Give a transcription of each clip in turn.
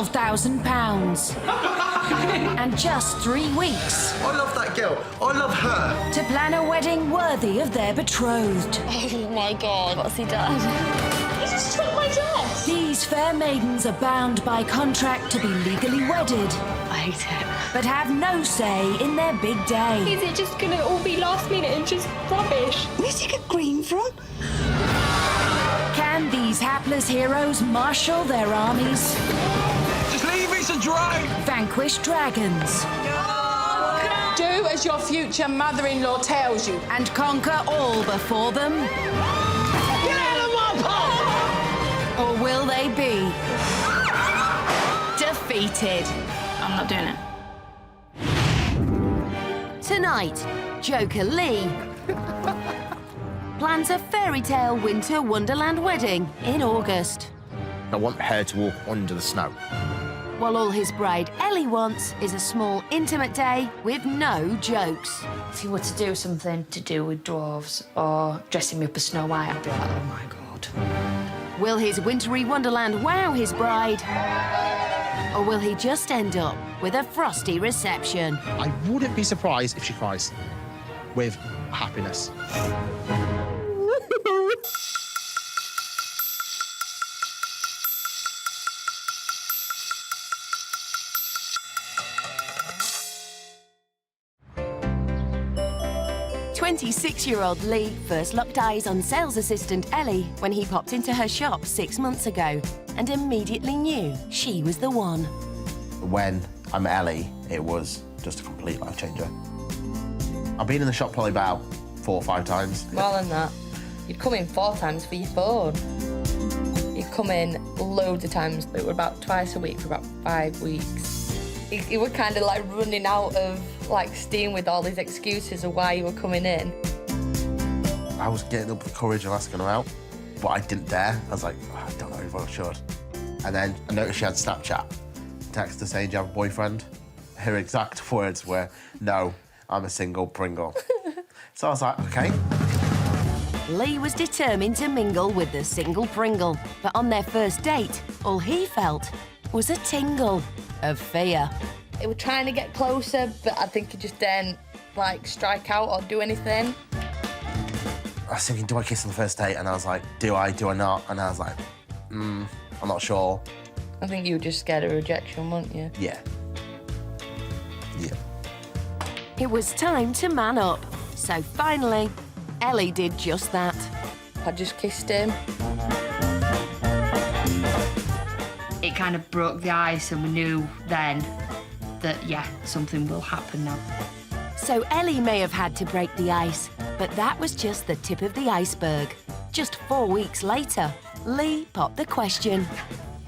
£12,000. And just 3 weeks I love that girl. I love her. to plan a wedding worthy of their betrothed. Oh, my God. What's he done? He's just took my dress. These fair maidens are bound by contract to be legally wedded, I hate it. but have no say in their big day. Is it just gonna all be last minute and just rubbish? Where's he get green from? Can these hapless heroes marshal their armies, Just leave me to dry. vanquish dragons, Do as your future mother-in-law tells you. and conquer all before them? Get out of my pot! Or will they be defeated? I'm not doing it. Tonight, Joker Lee plans a fairy tale winter wonderland wedding in August, I want her to walk under the snow. while all his bride Ellie wants is a small intimate day with no jokes. If you were to do something to do with dwarves or dressing me up as Snow White, I'd be like, oh, my God. Will his wintry wonderland wow his bride? Or will he just end up with a frosty reception? I wouldn't be surprised if she cries with happiness. "26-year-old Lee first locked eyes on sales assistant Ellie when he popped into her shop 6 months ago and immediately knew she was the one. When I met Ellie, it was just a complete life changer. I've been in the shop probably about 4 or 5 times. More than that. You'd come in 4 times for your phone. You'd come in loads of times, but it were about twice a week for about 5 weeks. You were kind of like running out of like steam with all these excuses of why you were coming in. I was getting up the courage of asking her out, but I didn't dare. I was like, oh, I don't know if I should. And then I noticed she had Snapchat. Text her saying, do you have a boyfriend? Her exact words were, no, I'm a single Pringle. So I was like, okay. Lee was determined to mingle with the single Pringle, but on their first date, all he felt was a tingle of fear. They were trying to get closer, but I think he just didn't like strike out or do anything. I was thinking, do I kiss on the first date? And I was like, do I not? And I was like, I'm not sure. I think you were just scared of rejection, weren't you? Yeah. Yeah. It was time to man up. So finally, Ellie did just that. I just kissed him. It kind of broke the ice, and we knew then that, yeah, something will happen now. So Ellie may have had to break the ice, but that was just the tip of the iceberg. Just 4 weeks later, Lee popped the question.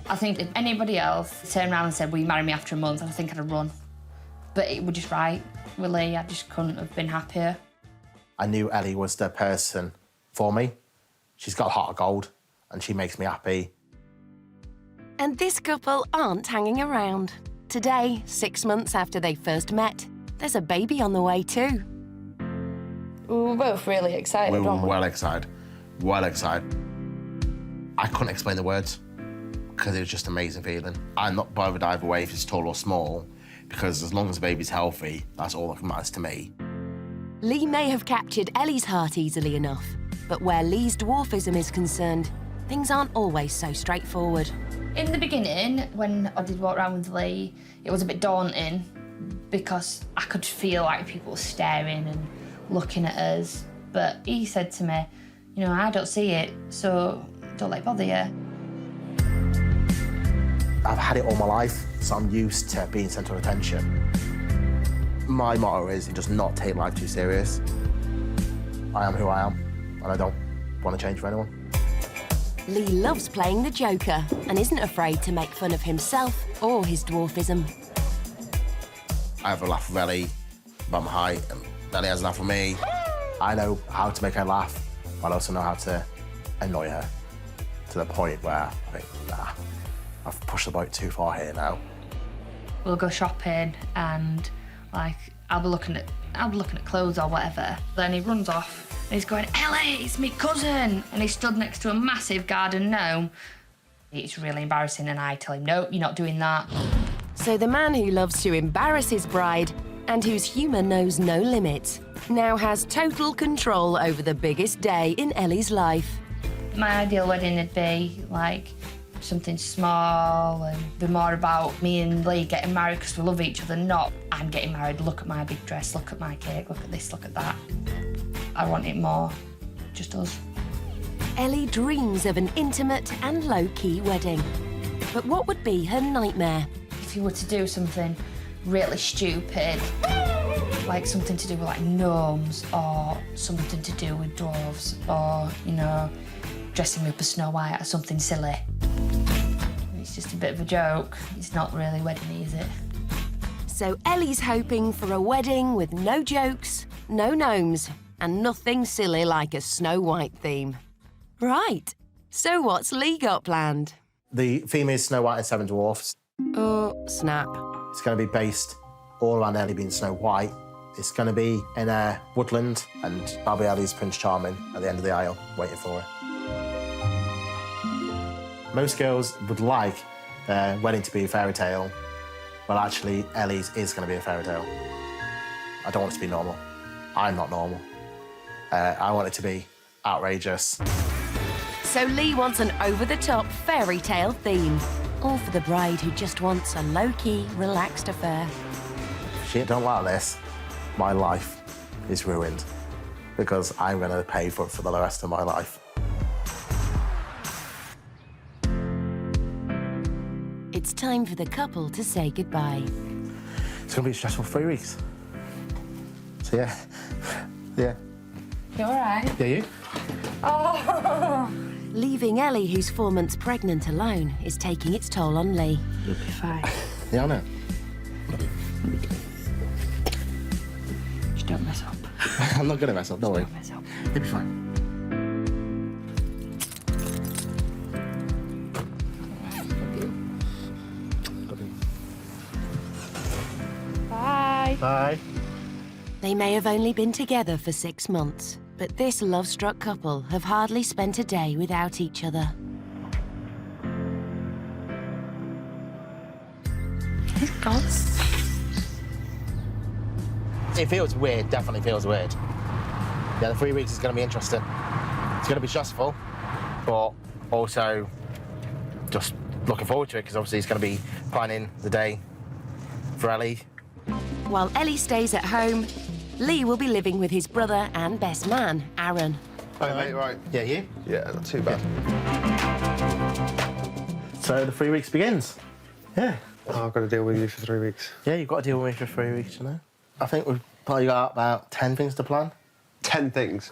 I think if anybody else turned around and said, will you marry me after a month, I think I'd have run. But it was just right with Lee. I just couldn't have been happier. I knew Ellie was the person for me. She's got a heart of gold, and she makes me happy. And this couple aren't hanging around. Today, 6 months after they first met, there's a baby on the way too. We were both really excited, We were weren't we? well excited. Well excited. I couldn't explain the words because it was just an amazing feeling. I'm not bothered either way if it's tall or small, because as long as the baby's healthy, that's all that matters to me. Lee may have captured Ellie's heart easily enough, but where Lee's dwarfism is concerned, things aren't always so straightforward. In the beginning, when I did walk around with Lee, it was a bit daunting because I could feel like people were staring and looking at us. But he said to me, you know, I don't see it, so don't let it bother you. I've had it all my life, so I'm used to being centre of attention. My motto is just not take life too serious. I am who I am, and I don't want to change for anyone. Lee loves playing the Joker and isn't afraid to make fun of himself or his dwarfism. I have a laugh with Ellie about my height, and Ellie has a laugh with me. I know how to make her laugh, but I also know how to annoy her to the point where I think, nah, I've pushed the boat too far here now. We'll go shopping and, like, I'll be looking at clothes or whatever. Then he runs off and he's going, Ellie, it's me cousin. And he stood next to a massive garden gnome. It's really embarrassing, and I tell him, no, you're not doing that. So the man who loves to embarrass his bride and whose humour knows no limits now has total control over the biggest day in Ellie's life. My ideal wedding would be like something small and be more about me and Lee getting married because we love each other, not I'm getting married, look at my big dress, look at my cake, look at this, look at that. I want it more just us. Ellie dreams of an intimate and low-key wedding. But what would be her nightmare? If you were to do something really stupid, like something to do with like gnomes or something to do with dwarfs or, you know, dressing me up as Snow White or something silly. It's just a bit of a joke. It's not really wedding, is it? So Ellie's hoping for a wedding with no jokes, no gnomes, and nothing silly like a Snow White theme. Right. So what's Lee got planned? The theme is Snow White and Seven Dwarfs. Oh, snap. It's going to be based all around Ellie being Snow White. It's going to be in a woodland, and I'll be Ellie's Prince Charming at the end of the aisle, waiting for her. Most girls would like their wedding to be a fairy tale. Well, actually, Ellie's is going to be a fairy tale. I don't want it to be normal. I'm not normal. I want it to be outrageous. So Lee wants an over-the-top fairy tale theme. All for the bride who just wants a low-key, relaxed affair. If she don't like this, my life is ruined because I'm going to pay for it for the rest of my life. It's time for the couple to say goodbye. It's going to be a stressful 3 weeks. So, yeah. Yeah. You all right? Yeah, you? Oh. Leaving Ellie, who's 4 months pregnant, alone is taking its toll on Lee. You'll be fine. Yeah, I know. Just don't mess up. I'm not going to mess up, don't worry. Don't mess up. You'll be fine. Bye. Bye. They may have only been together for 6 months, but this love-struck couple have hardly spent a day without each other. It feels weird, definitely feels weird. Yeah, the 3 weeks is going to be interesting. It's going to be stressful, but also just looking forward to it because obviously he's going to be planning the day for Ellie. While Ellie stays at home, Lee will be living with his brother and best man, Aaron. Hey, mate, right? Yeah, you? Yeah, not too bad. So the 3 weeks begins. Yeah. Oh, I've got to deal with you for 3 weeks. Yeah, you've got to deal with me for 3 weeks, you know? I think we've probably got about 10 things to plan. 10 things.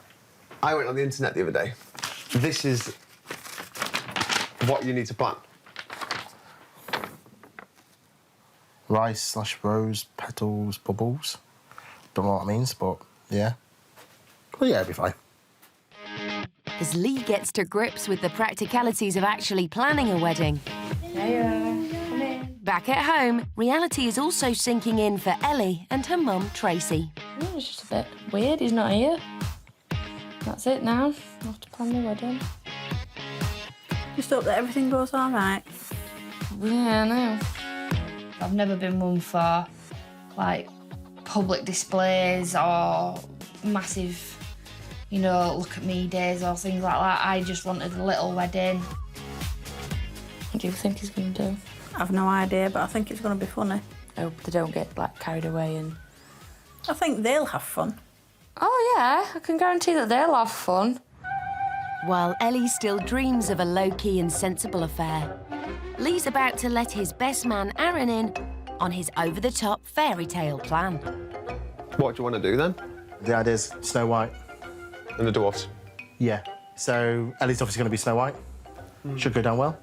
I went on the internet the other day. This is what you need to plan. Rice/rose petals bubbles. Don't know what it means, but yeah. Well, yeah, it'll be fine. As Lee gets to grips with the practicalities of actually planning a wedding. Back at home, reality is also sinking in for Ellie and her mum, Tracy. It's just a bit weird, he's not here. That's it now. I have to plan the wedding. Just hope that everything goes all right. Yeah, I know. I've never been one for, like, public displays or massive, you know, look at me days or things like that. I just wanted a little wedding. What do you think he's going to do? I've no idea, but I think it's going to be funny. I hope they don't get, like, carried away and... I think they'll have fun. Oh, yeah, I can guarantee that they'll have fun. While Ellie still dreams of a low-key and sensible affair, Lee's about to let his best man, Aaron, in on his over-the-top fairy tale plan. What do you want to do then? The idea is Snow White. And the dwarfs? Yeah. So Ellie's obviously going to be Snow White. Should go down well.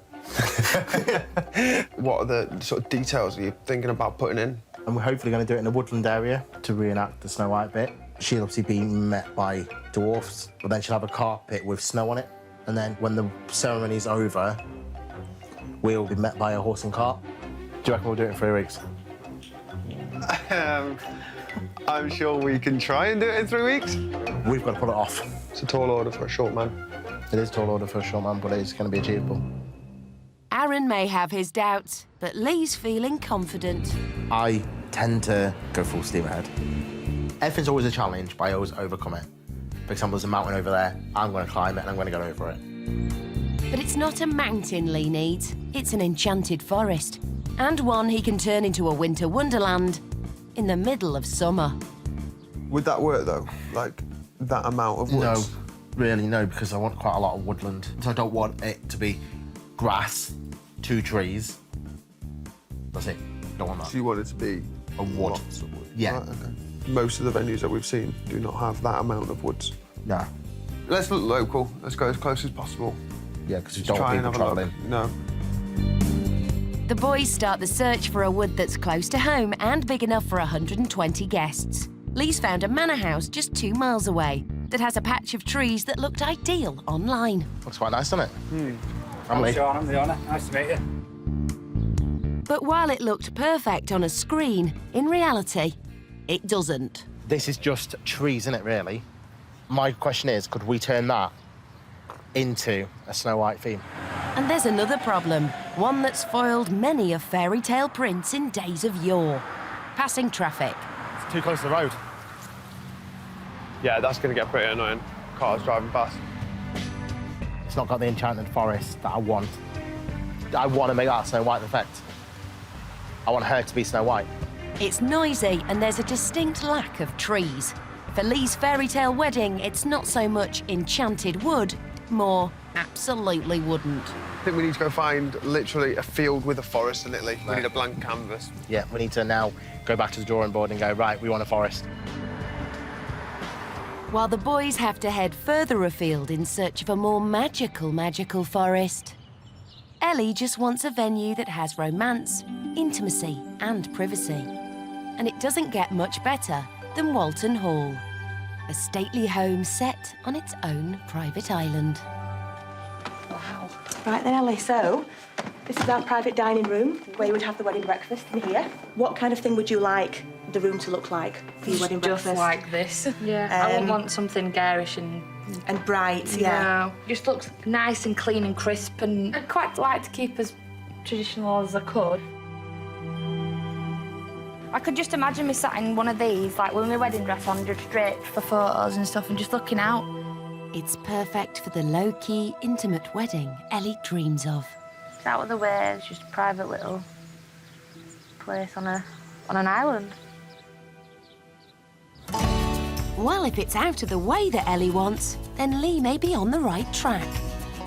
What are the sort of details are you thinking about putting in? And we're hopefully going to do it in a woodland area to reenact the Snow White bit. She'll obviously be met by dwarfs, but then she'll have a carpet with snow on it. And then when the ceremony's over, we'll be met by a horse and cart. Do you reckon we'll do it in 3 weeks? I'm sure we can try and do it in 3 weeks. We've got to pull it off. It's a tall order for a short man. It is a tall order for a short man, but it is going to be achievable. Aaron may have his doubts, but Lee's feeling confident. I tend to go full steam ahead. Everything's always a challenge, but I always overcome it. For example, there's a mountain over there, I'm going to climb it and I'm going to go over it. But it's not a mountain Lee needs, it's an enchanted forest. And one he can turn into a winter wonderland in the middle of summer. Would that work, though? Like, that amount of woods? No, really no, because I want quite a lot of woodland. So I don't want it to be grass, 2 trees. That's it. Don't want that. So you want it to be a wood? Lots of wood. Yeah. Right, okay. Most of the venues that we've seen do not have that amount of woods. No. Let's look local. Let's go as close as possible. Yeah, because you Just don't try want and people have a look. travelling. No. The boys start the search for a wood that's close to home and big enough for 120 guests. Lee's found a manor house just 2 miles away that has a patch of trees that looked ideal online. Looks quite nice, doesn't it? I'm Sean, I'm the owner. Nice to meet you. But while it looked perfect on a screen, in reality, it doesn't. This is just trees, isn't it, really? My question is, could we turn that into a Snow White theme? And there's another problem, one that's foiled many a fairy tale prince in days of yore. Passing traffic. It's too close to the road. Yeah, that's going to get pretty annoying. Cars driving past. It's not got the enchanted forest that I want. I want to make that Snow White effect. I want her to be Snow White. It's noisy and there's a distinct lack of trees. For Lee's fairy tale wedding, it's not so much enchanted wood, more absolutely wouldn't. I think we need to go find literally a field with a forest in it, Lee. We need a blank canvas. Yeah, we need to now go back to the drawing board and go, right, we want a forest. While the boys have to head further afield in search of a more magical forest. Ellie just wants a venue that has romance, intimacy and privacy. And it doesn't get much better than Walton Hall, a stately home set on its own private island. Wow. Right then, Ellie, so this is our private dining room where you would have the wedding breakfast in here. What kind of thing would you like the room to look like for your wedding breakfast? Just like this. Yeah. I wouldn't want something garish and bright, yeah. No. Just looks nice and clean and crisp, and I'd quite like to keep as traditional as I could. I could just imagine me sat in one of these, like with my wedding dress on, just draped for photos and stuff, and just looking out. It's perfect for the low-key, intimate wedding Ellie dreams of. It's out of the way, it's just a private little place on an island. Well, if it's out of the way that Ellie wants, then Lee may be on the right track.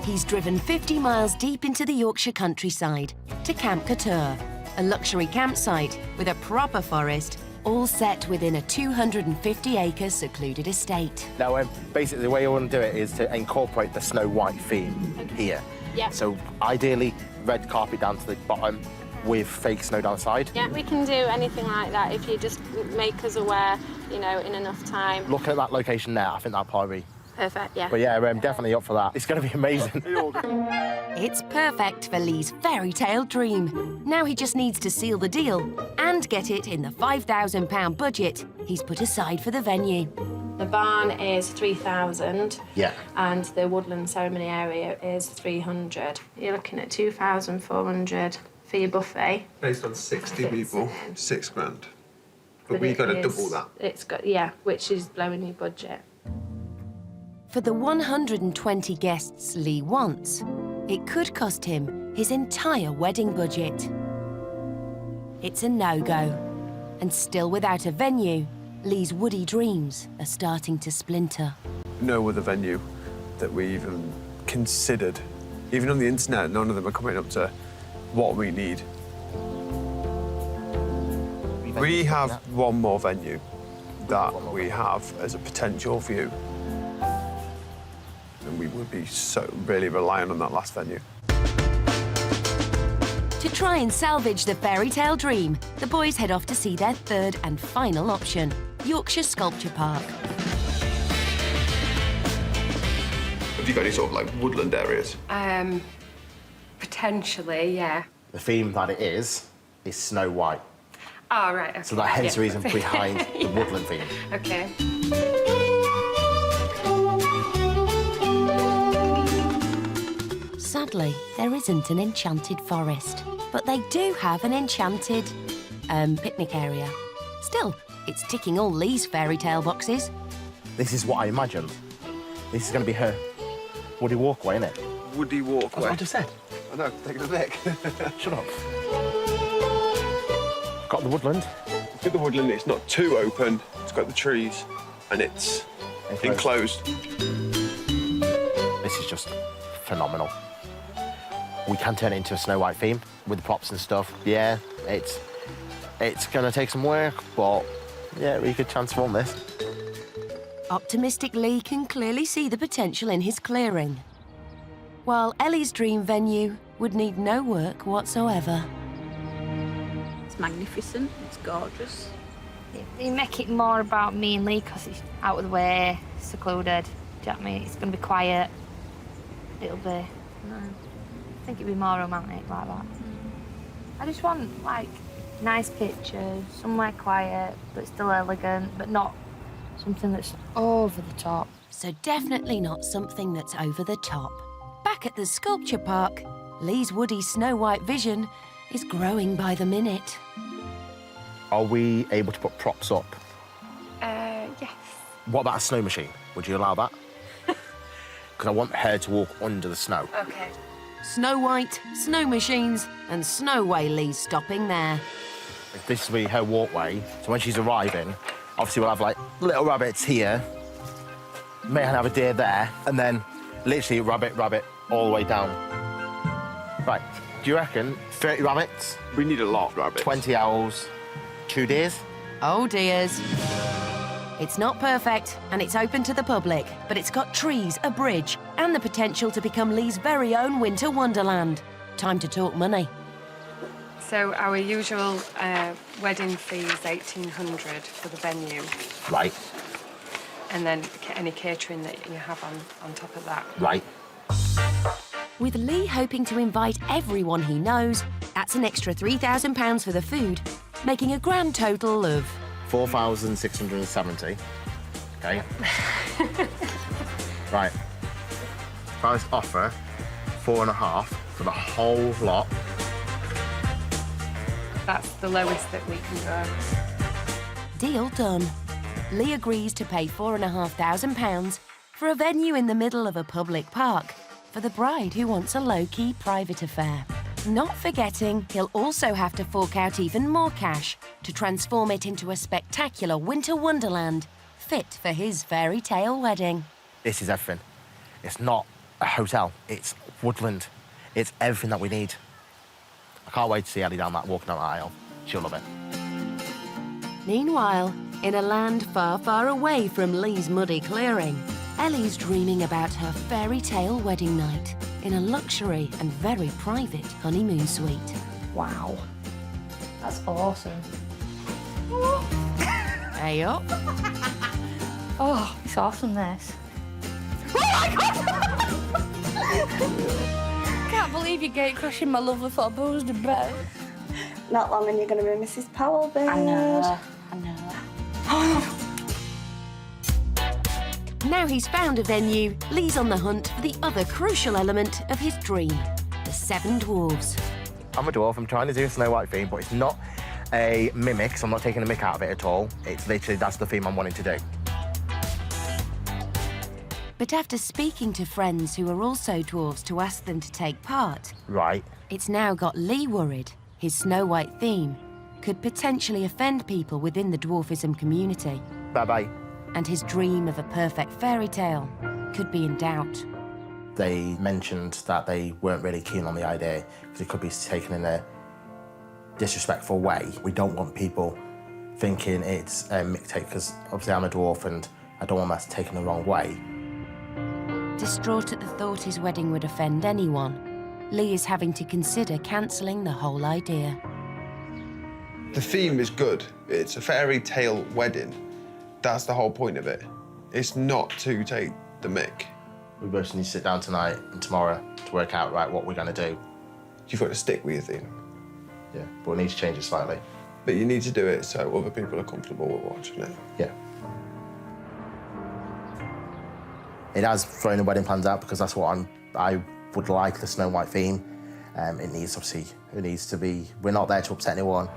He's driven 50 miles deep into the Yorkshire countryside to Camp Couture, a luxury campsite with a proper forest, all set within a 250-acre secluded estate. Now, basically, the way I want to do it is to incorporate the Snow White theme here. Yeah. So, ideally, red carpet down to the bottom with fake snow down the side. Yeah, we can do anything like that if you just make us aware, you know, in enough time. Looking at that location there, I think that'll probably be... Perfect, yeah. But yeah, I'm definitely up for that. It's going to be amazing. It's perfect for Lee's fairy tale dream. Now he just needs to seal the deal and get it in the £5,000 budget he's put aside for the venue. The barn is 3,000. Yeah. And the woodland ceremony area is 300. You're looking at 2,400 for your buffet. Based on 60 people, £6,000. But we've got to double that. It's got, yeah, which is blowing your budget. For the 120 guests Lee wants, it could cost him his entire wedding budget. It's a no-go. And still without a venue, Lee's woody dreams are starting to splinter. No other venue that we even considered. Even on the internet, none of them are coming up to what we need. We have one more venue that we have as a potential view. And we would be so really relying on that last venue. To try and salvage the fairy tale dream, the boys head off to see their third and final option, Yorkshire Sculpture Park. Have you got any sort of like woodland areas? Potentially, yeah. The theme that it is Snow White. Oh, right, okay. So that hence the reason behind the woodland theme. Okay. Sadly, there isn't an enchanted forest, but they do have an enchanted, picnic area. Still, it's ticking all Lee's fairy tale boxes. This is what I imagined. This is going to be her woody walkway, isn't it? Woody walkway. That's what I just said. I know, taking a mic. Shut up. Got the woodland. With the woodland, it's not too open. It's got the trees, and it's enclosed. This is just phenomenal. We can turn it into a Snow White theme with the props and stuff. Yeah, it's going to take some work, but yeah, we could transform this. Optimistic Lee can clearly see the potential in his clearing, while Ellie's dream venue would need no work whatsoever. It's magnificent, it's gorgeous. They make it more about me and Lee because it's out of the way, secluded. Do you know what I mean? It's going to be quiet. It'll be... I think it'd be more romantic like that. I just want, like, nice pictures, somewhere quiet, but still elegant, but not something that's over the top. So definitely not something that's over the top. Back at the sculpture park, Lee's woody Snow White vision is growing by the minute. Are we able to put props up? Yes. What about a snow machine? Would you allow that? Because I want her to walk under the snow. Okay. Snow White, snow machines, and Snow Way Lee's stopping there. This will be her walkway, so when she's arriving, obviously we'll have, like, little rabbits here, may have a deer there, and then literally rabbit, all the way down. Right, do you reckon 30 rabbits? We need a lot of rabbits. 20 owls, 2 deers? Oh, dears. It's not perfect, and it's open to the public, but it's got trees, a bridge, and the potential to become Lee's very own winter wonderland. Time to talk money. So our usual wedding fee is $1,800 for the venue. Right. And then any catering that you have on top of that. Right. With Lee hoping to invite everyone he knows, that's an extra £3,000 for the food, making a grand total of... 4,670. Okay. Right. Price offer, 4.5 for the whole lot. That's the lowest that we can go. Deal done. Lee agrees to pay £4,500 for a venue in the middle of a public park for the bride who wants a low-key private affair. Not forgetting he'll also have to fork out even more cash to transform it into a spectacular winter wonderland fit for his fairy tale wedding. This is everything. It's not a hotel, it's woodland. It's everything that we need. I can't wait to see Ellie walking down that aisle. She'll love it. Meanwhile, in a land far, far away from Lee's muddy clearing, Ellie's dreaming about her fairy tale wedding night in a luxury and very private honeymoon suite. Wow. That's awesome. Hey up. Oh, it's awesome, this. Can't believe you're gate crushing my lovely little boozed bed. Not long and you're going to be Mrs. Powell, babe. I know. Now he's found a venue, Lee's on the hunt for the other crucial element of his dream, the 7 dwarves. I'm a dwarf, I'm trying to do a Snow White theme, but it's not a mimic, so I'm not taking a mick out of it at all. It's literally, that's the theme I'm wanting to do. But after speaking to friends who are also dwarves to ask them to take part, Right. it's now got Lee worried his Snow White theme could potentially offend people within the dwarfism community. Bye-bye. And his dream of a perfect fairy tale could be in doubt. They mentioned that they weren't really keen on the idea because it could be taken in a disrespectful way. We don't want people thinking it's a mixtape because obviously I'm a dwarf and I don't want that taken the wrong way. Distraught at the thought his wedding would offend anyone, Lee is having to consider cancelling the whole idea. The theme is good. It's a fairy tale wedding. That's the whole point of it. It's not to take the mick. We both need to sit down tonight and tomorrow to work out, right, what we're going to do. You've got to stick with your theme. Yeah, but we need to change it slightly. But you need to do it so other people are comfortable with watching it. Yeah. It has thrown the wedding plans out because that's what I would like the Snow White theme. It needs to be, we're not there to upset anyone.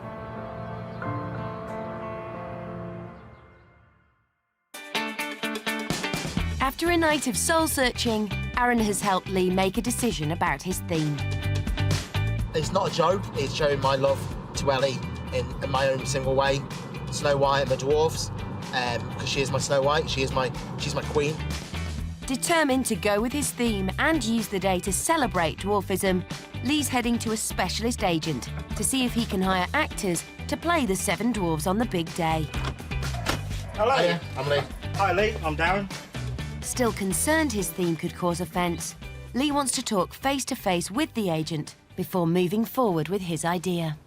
After a night of soul-searching, Aaron has helped Lee make a decision about his theme. It's not a joke, it's showing my love to Ellie in my own single way. Snow White and the Dwarfs, because she is my Snow White, she's my queen. Determined to go with his theme and use the day to celebrate dwarfism, Lee's heading to a specialist agent to see if he can hire actors to play the 7 dwarves on the big day. Hello. Hiya, I'm Lee. Hi, Lee. I'm Darren. Still concerned his theme could cause offence, Lee wants to talk face-to-face with the agent before moving forward with his idea.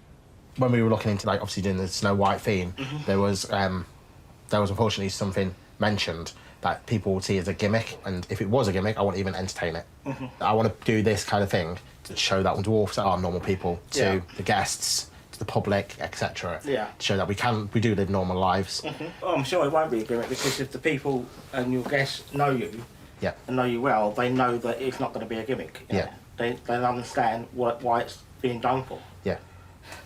When we were looking into, like, obviously doing the Snow White theme, there was unfortunately something mentioned that people would see as a gimmick, and if it was a gimmick, I wouldn't even entertain it. I want to do this kind of thing to show that dwarfs are normal people to the guests, to the public, etc. Yeah. To show that we do live normal lives. Well, I'm sure it won't be a gimmick because if the people and your guests know you and know you well, they know that it's not going to be a gimmick. You know? They understand why it's being done for. Yeah.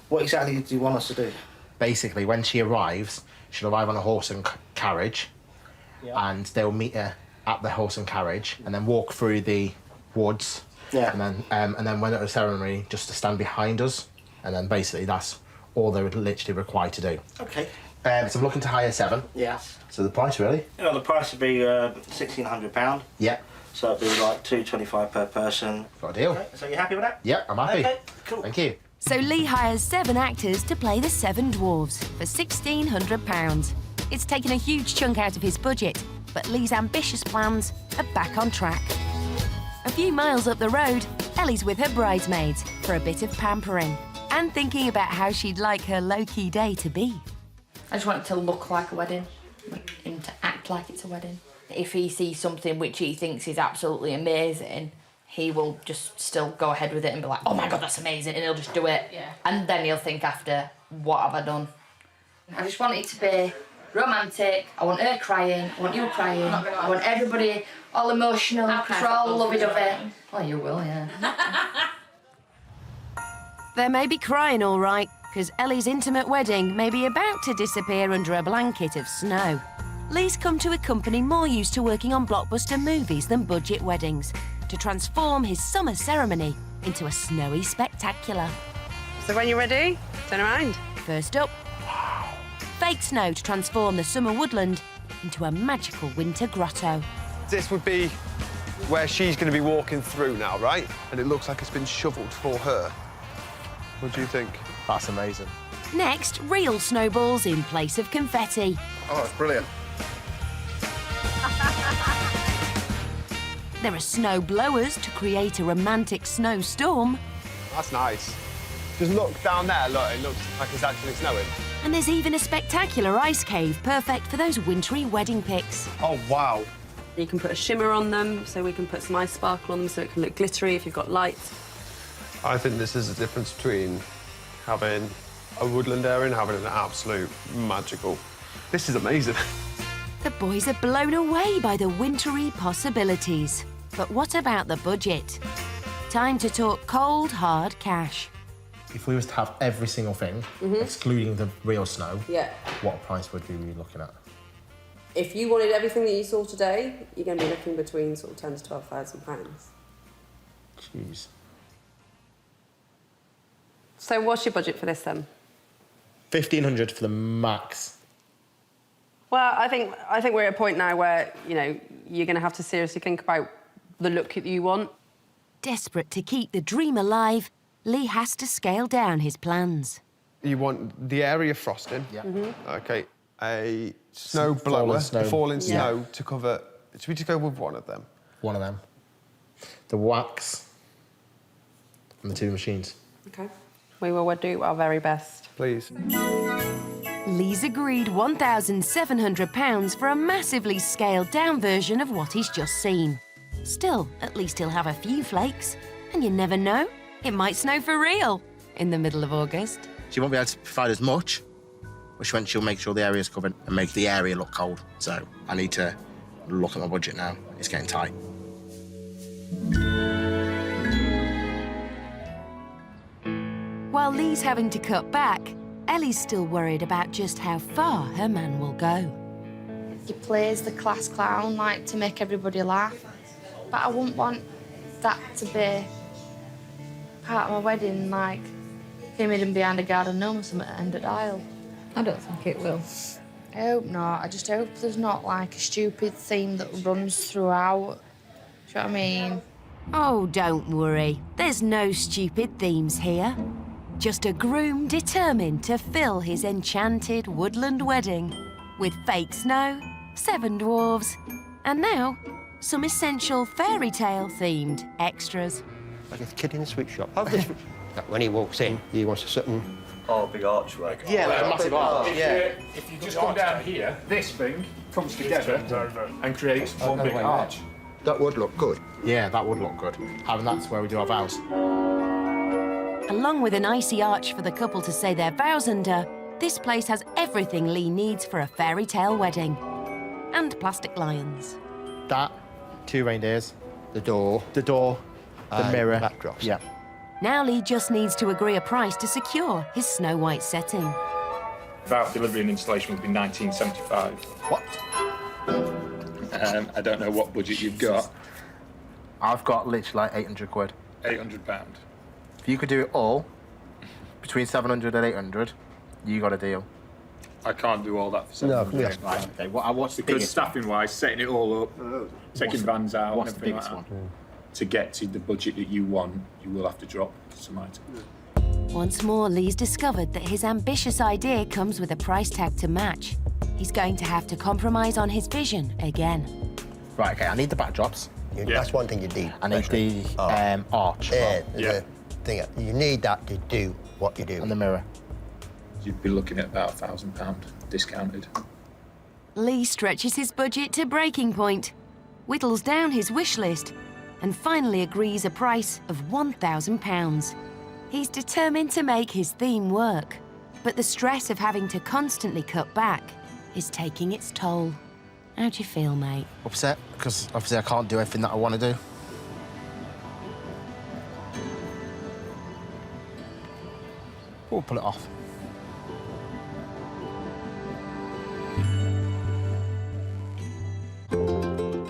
What exactly do you want us to do? Basically, when she arrives, she'll arrive on a horse and carriage, and they'll meet her at the horse and carriage, and then walk through the woods. Yeah. And then when at the ceremony, just to stand behind us, and then basically that's all they're literally required to do. Okay. So I'm looking to hire 7. Yes. So the price, really? Yeah, the price would be £1,600. Yeah. So it'd be like $2.25 per person. Got a deal. Okay. So you happy with that? Yeah, I'm happy. Okay, cool. Thank you. So Lee hires 7 actors to play the 7 dwarves for £1,600. It's taken a huge chunk out of his budget, but Lee's ambitious plans are back on track. A few miles up the road, Ellie's with her bridesmaids for a bit of pampering and thinking about how she'd like her low-key day to be. I just want it to look like a wedding, and to act like it's a wedding. If he sees something which he thinks is absolutely amazing, he will just still go ahead with it and be like, oh my God, that's amazing, and he'll just do it. Yeah. And then he'll think after, what have I done? I just want it to be romantic. I want her crying, I want you crying, I want everybody all emotional, because we're all lovey-dovey. Well, you will, yeah. They may be crying all right, because Ellie's intimate wedding may be about to disappear under a blanket of snow. Lee's come to a company more used to working on blockbuster movies than budget weddings to transform his summer ceremony into a snowy spectacular. So when you're ready, turn around. First up, fake snow to transform the summer woodland into a magical winter grotto. This would be where she's going to be walking through now, right? And it looks like it's been shoveled for her. What do you think? That's amazing. Next, real snowballs in place of confetti. Oh, it's brilliant. There are snow blowers to create a romantic snowstorm. That's nice. Just look down there, look, it looks like it's actually snowing. And there's even a spectacular ice cave, perfect for those wintry wedding pics. Oh, wow. You can put a shimmer on them, so we can put some ice sparkle on them so it can look glittery if you've got light. I think this is the difference between having a woodland area and having an absolute magical. This is amazing. The boys are blown away by the wintry possibilities. But what about the budget? Time to talk cold, hard cash. If we was to have every single thing, excluding the real snow, what price would we be looking at? If you wanted everything that you saw today, you're going to be looking between sort of £10,000 to £12,000. Jeez. So what's your budget for this then? 1,500 for the max. Well, I think we're at a point now where, you know, you're going to have to seriously think about the look that you want. Desperate to keep the dream alive, Lee has to scale down his plans. You want the area frosting. Yeah. OK. A snow blower, falling snow to cover... Should we just go with one of them? One of them. The wax and the 2 machines. OK. We will do our very best. Please. Lee's agreed £1,700 for a massively scaled-down version of what he's just seen. Still, at least he'll have a few flakes. And you never know, it might snow for real in the middle of August. She won't be able to provide as much, but she'll make sure the area's covered and make the area look cold. So I need to look at my budget now. It's getting tight. While Lee's having to cut back, Ellie's still worried about just how far her man will go. He plays the class clown, like, to make everybody laugh. But I wouldn't want that to be part of my wedding, like him hidden behind a garden gnome or something at the end of the aisle. I don't think it will. I hope not. I just hope there's not, like, a stupid theme that runs throughout. Do you know what I mean? Oh, don't worry. There's no stupid themes here. Just a groom determined to fill his enchanted woodland wedding with fake snow, 7 dwarves, and now some essential fairy tale themed extras. Like a kid in a sweet shop. When he walks in, he wants a certain... Oh, big archway. Yeah, like a massive arch. Yeah. If you just come down here, this thing comes together and creates one big arch. That would look good. Yeah, that would look good. And that's where we do our vows. Along with an icy arch for the couple to say their vows under, this place has everything Lee needs for a fairy tale wedding. And plastic lions. That, 2 reindeers, the door, the mirror. Backdrops. Yeah. Now Lee just needs to agree a price to secure his Snow White setting. Without delivery and installation would be £19.75. What? I don't know what budget you've got. I've got literally like 800 quid. £800. If you could do it all, between 700 and 800, you got a deal. I can't do all that for £700. Right, okay. What's the Because biggest? staffing-wise, setting it all up, taking vans out, What's and the everything biggest like one? that. To get to the budget that you want, you will have to drop some items. Once more, Lee's discovered that his ambitious idea comes with a price tag to match. He's going to have to compromise on his vision again. Right, okay, I need the backdrops. That's one thing you need. I need the arch. Yeah, the thing. You need that to do what you do. And the mirror. You'd be looking at about £1,000 discounted. Lee stretches his budget to breaking point, whittles down his wish list, and finally agrees a price of £1,000. He's determined to make his theme work, but the stress of having to constantly cut back is taking its toll. How do you feel, mate? Upset, because obviously I can't do everything that I want to do. We'll pull it off.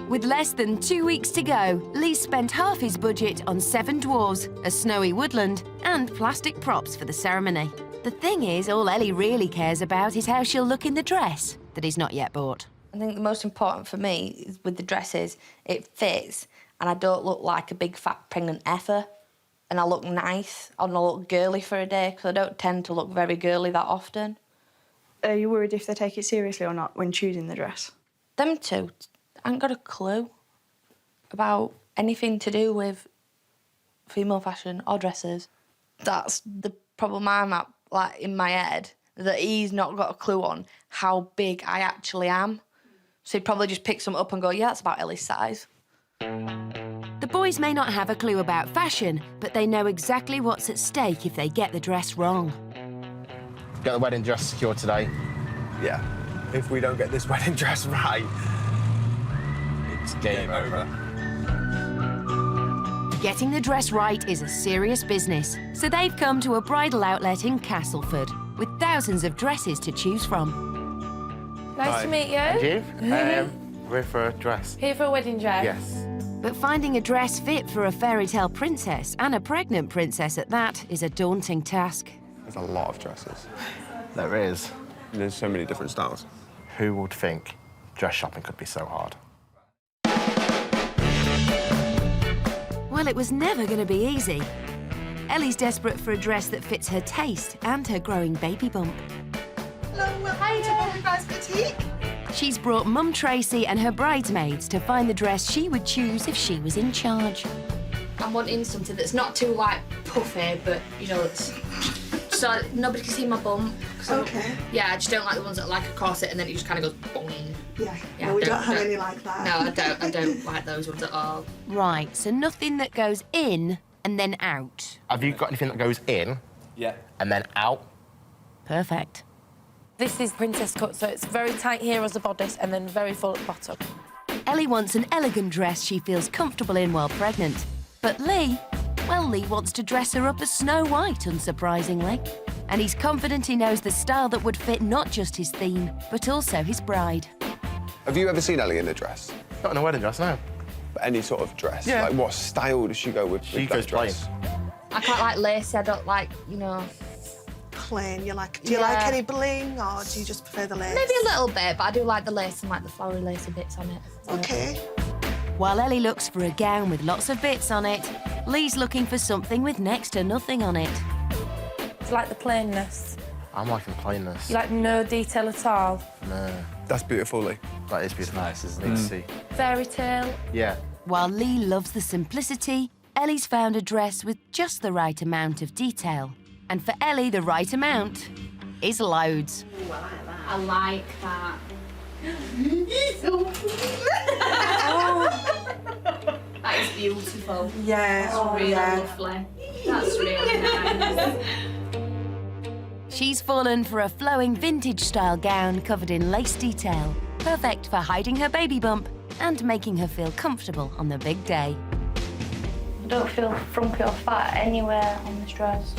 With less than 2 weeks to go, Lee spent half his budget on 7 dwarves, a snowy woodland, and plastic props for the ceremony. The thing is, all Ellie really cares about is how she'll look in the dress that he's not yet bought. I think the most important for me is with the dresses, it fits and I don't look like a big fat pregnant effer and I look nice and I look girly for a day because I don't tend to look very girly that often. Are you worried if they take it seriously or not when choosing the dress? Them two, I ain't got a clue about anything to do with female fashion or dresses. That's the problem I'm at, like, in my head, that he's not got a clue on how big I actually am. So he'd probably just pick some up and go, yeah, that's about Ellie's size. The boys may not have a clue about fashion, but they know exactly what's at stake if they get the dress wrong. Get the wedding dress secured today. Yeah. If we don't get this wedding dress right, it's game over. Getting the dress right is a serious business, so they've come to a bridal outlet in Castleford with thousands of dresses to choose from. Nice to meet you. And you? We're for a dress. Here for a wedding dress? Yes. But finding a dress fit for a fairy tale princess, and a pregnant princess at that, is a daunting task. there's a lot of dresses. There is. There's so many different styles. Who would think dress shopping could be so hard? Well, it was never going to be easy. Ellie's desperate for a dress that fits her taste and her growing baby bump. Hello, welcome to Bobby Guy's Boutique. She's brought Mum Tracy and her bridesmaids to find the dress she would choose if she was in charge. I'm wanting something that's not too, like, puffy, but, you know, it's... so nobody can see my bum. Okay. Yeah, I just don't like the ones that are like a corset and then it just kind of goes boing. Yeah, Yeah, no, we don't have any like that. No, I don't like those ones at all. Right, so nothing that goes in and then out. Have you got anything that goes in? Yeah. And then out? Perfect. This is princess cut, so it's very tight here as a bodice and then very full at the bottom. Ellie wants an elegant dress she feels comfortable in while pregnant. But Lee, Well, Lee wants to dress her up as Snow White, unsurprisingly. And he's confident he knows the style that would fit not just his theme, but also his bride. Have you ever seen Ellie in a dress? Not in a wedding dress, no. But any sort of dress? Yeah. Like, what style does she go with? She with goes that dress? I quite like lacy. I don't like, you know... Plain, you like... Do you like any bling, or do you just prefer the lace? Maybe a little bit, but I do like the lace and like the flowery lacy bits on it. OK. While Ellie looks for a gown with lots of bits on it, Lee's looking for something with next to nothing on it. Do you like the plainness? I'm liking plainness. You like no detail at all? No. That's beautiful, Lee. That is beautiful. Nice, isn't it? To see. Fairy tale? Yeah. While Lee loves the simplicity, Ellie's found a dress with just the right amount of detail. And for Ellie, the right amount is loads. Ooh, I like that. That is beautiful. Yeah. That's really lovely. That's really nice. She's fallen for a flowing vintage-style gown covered in lace detail, perfect for hiding her baby bump and making her feel comfortable on the big day. I don't feel frumpy or fat anywhere on this dress.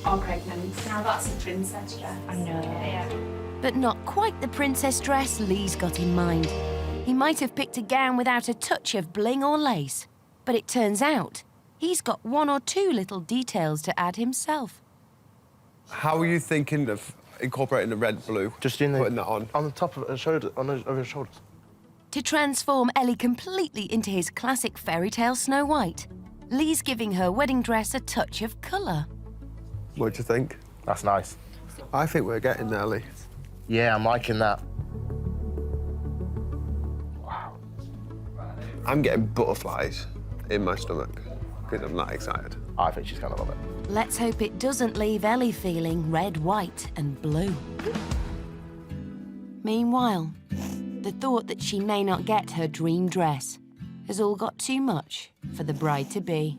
Or pregnant. Now that's a princess dress. I know. Yeah. But not quite the princess dress Lee's got in mind. He might have picked a gown without a touch of bling or lace, but it turns out he's got one or two little details to add himself. How are you thinking of incorporating the red blue? Just doing putting that on the top of her shoulder, over her shoulders. To transform Ellie completely into his classic fairy tale Snow White, Lee's giving her wedding dress a touch of colour. What do you think? That's nice. I think we're getting there, Lee. Yeah, I'm liking that. Wow. I'm getting butterflies in my stomach because I'm that excited. I think she's going to love it. Let's hope it doesn't leave Ellie feeling red, white and blue. Meanwhile, the thought that she may not get her dream dress has all got too much for the bride-to-be.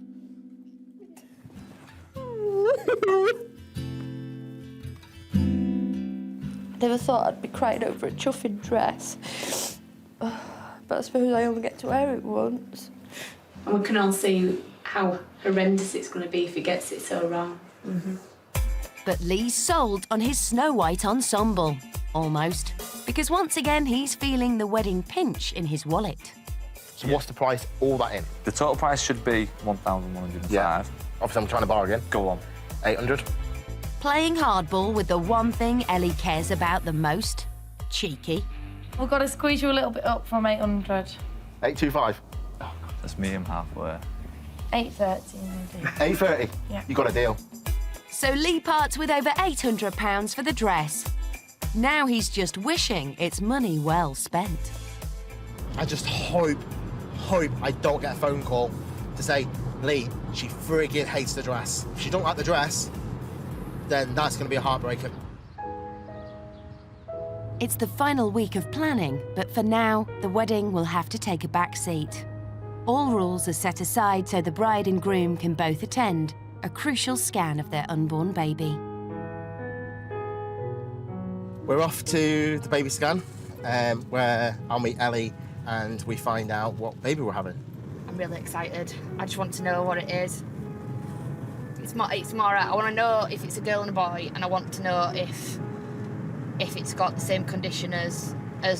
Never thought I'd be crying over a chuffing dress. But I suppose I only get to wear it once. And we can all see how horrendous it's going to be if he gets it so wrong. But Lee's sold on his Snow White ensemble. Almost. Because once again, he's feeling the wedding pinch in his wallet. So what's the price, all that in? The total price should be 1,105. Yeah. Obviously, I'm trying to bargain. Go on. 800. Playing hardball with the one thing Ellie cares about the most. Cheeky. We've got to squeeze you a little bit up from 800. 825. Let's meet him halfway. 830 maybe. 830. Yeah. You got a deal. So Lee parts with over £800 for the dress. Now he's just wishing it's money well spent. I just hope I don't get a phone call to say, Lee, she friggin' hates the dress. If she don't like the dress, then that's going to be a heartbreaker. It's the final week of planning, but for now, the wedding will have to take a back seat. All rules are set aside so the bride and groom can both attend a crucial scan of their unborn baby. We're off to the baby scan, where I'll meet Ellie and we find out what baby we're having. I'm really excited. I just want to know what it is. It's more I want to know if it's a girl and a boy, and I want to know if it's got the same condition as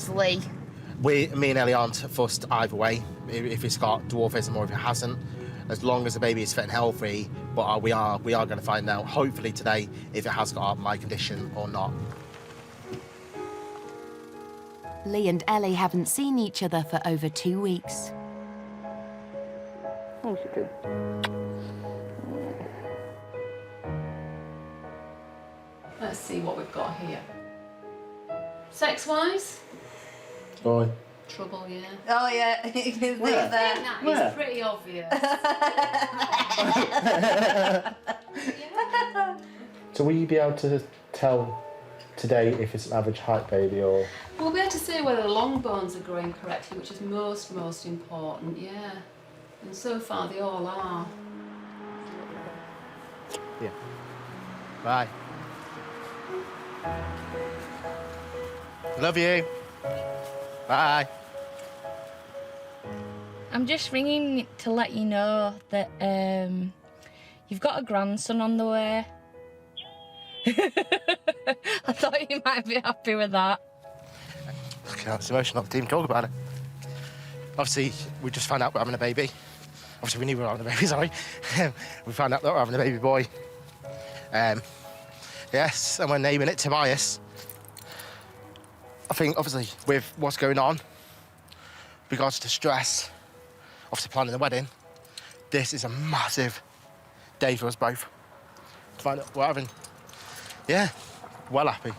Lee. Me and Ellie aren't fussed either way, if it's got dwarfism or if it hasn't, as long as the baby is fit and healthy. But we are going to find out, hopefully today, if it has got my condition or not. Lee and Ellie haven't seen each other for over 2 weeks. Oh, she did. Let's see what we've got here. Sex-wise? Boy. Trouble, yeah. Oh, yeah. You can see it there. It's pretty obvious. So will you be able to tell today if it's an average height baby or...? We'll be able to say whether the long bones are growing correctly, which is most important, yeah. And so far they all are. Yeah. Bye. Love you. Bye. I'm just ringing to let you know that you've got a grandson on the way. I thought you might be happy with that. Okay, it's emotional. I didn't even talk about it. Obviously, we just found out we're having a baby. Obviously, we knew we were having a baby, sorry. We found out that we're having a baby boy. Yes, and we're naming it Tobias. I think, obviously, with what's going on, regards to stress, obviously planning the wedding, this is a massive day for us both. To find out we're having, yeah, well happy.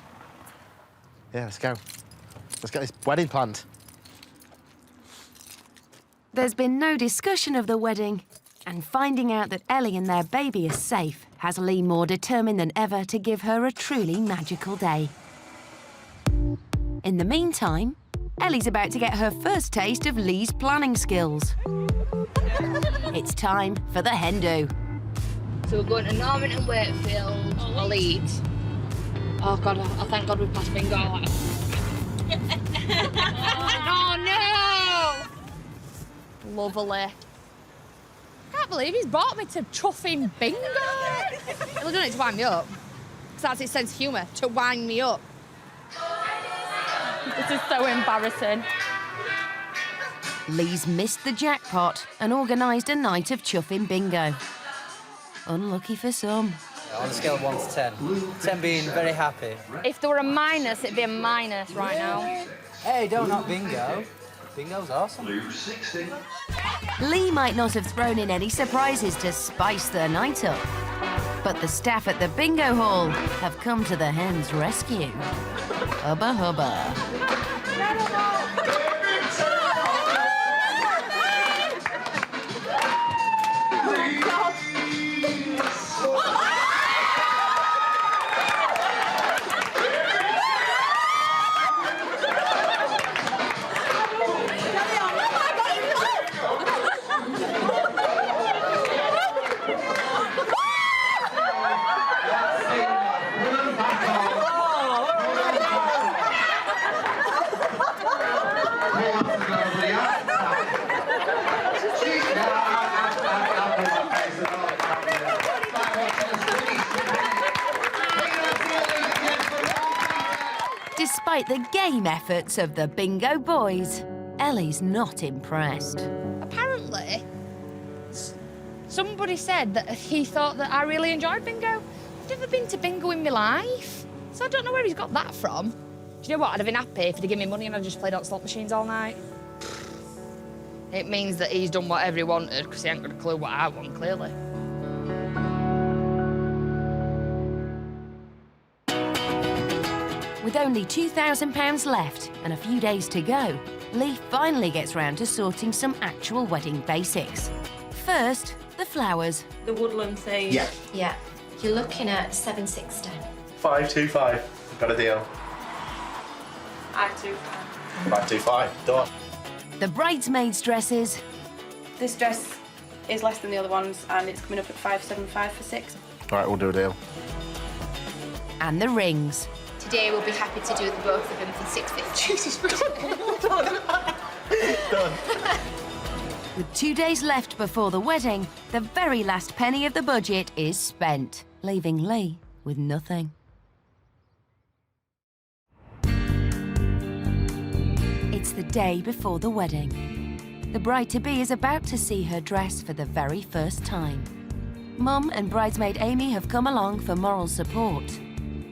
Yeah, let's go. Let's get this wedding planned. There's been no discussion of the wedding, and finding out that Ellie and their baby is safe has Lee more determined than ever to give her a truly magical day. In the meantime, Ellie's about to get her first taste of Lee's planning skills. It's time for the hen do. So we're going to Norman and Wakefield or Leeds. Oh God, I thank God we passed bingo. Oh no! Lovely. Can't believe he's brought me to chuffing bingo. He'll have done it to wind me up. Because that's his sense of humour, to wind me up. This is so embarrassing. Lee's missed the jackpot and organised a night of chuffing bingo. Unlucky for some. On a scale of 1 to 10, 10 being very happy. If there were a minus, it'd be a minus right now. Hey, don't knock bingo. Bingo's awesome. Lee might not have thrown in any surprises to spice their night up, but the staff at the bingo hall have come to the hen's rescue. Hubba hubba. Despite the game efforts of the bingo boys, Ellie's not impressed. Apparently, somebody said that he thought that I really enjoyed bingo. I've never been to bingo in my life, so I don't know where he's got that from. Do you know what? I'd have been happy if he'd given me money and I just played on slot machines all night. It means that he's done whatever he wanted because he ain't got a clue what I want, clearly. With only £2,000 left and a few days to go, Lee finally gets round to sorting some actual wedding basics. First, the flowers. The woodland thing. Yeah. Yeah. You're looking at 760. 525. Got a deal. 525. 525. Done. The bridesmaids' dresses. This dress is less than the other ones, and it's coming up at 575 for 6. All right, we'll do a deal. And the rings. Today we'll be happy to do the both of them for 650. Jesus Done. With 2 days left before the wedding, the very last penny of the budget is spent, leaving Lee with nothing. It's the day before the wedding. The bride-to-be is about to see her dress for the very first time. Mum and bridesmaid Amy have come along for moral support.